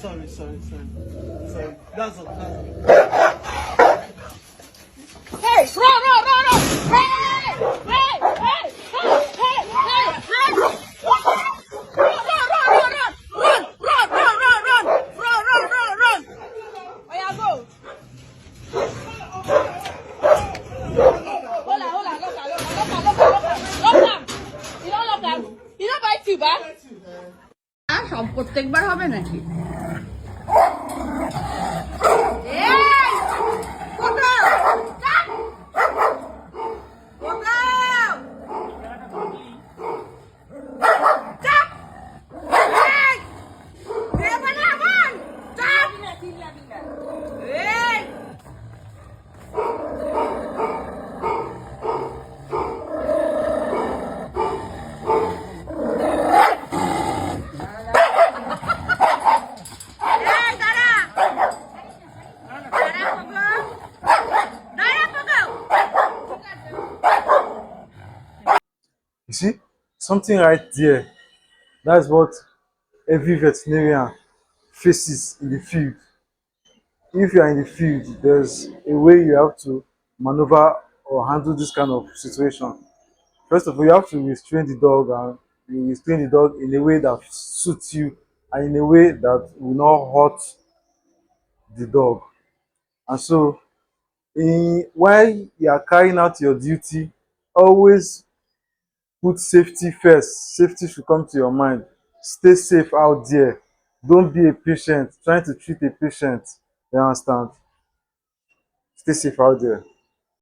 Sorry. That's all. Hey, run! Hey! Run! Oh yeah, go. Hold on, lock down. You don't lock down. You don't bite you, ba? সব প্রত্যেকবার হবে নাকি? এই কোথাও You see, something right there. That's what every veterinarian faces in the field. If you are in the field, there's a way you have to maneuver or handle this kind of situation. First of all, you have to restrain the dog, and you restrain the dog in a way that suits you and in a way that will not hurt the dog. And so, while you are carrying out your duty, always put safety first. Safety should come to your mind. Stay safe out there. Don't be a patient trying to treat a patient. You understand? Stay safe out there.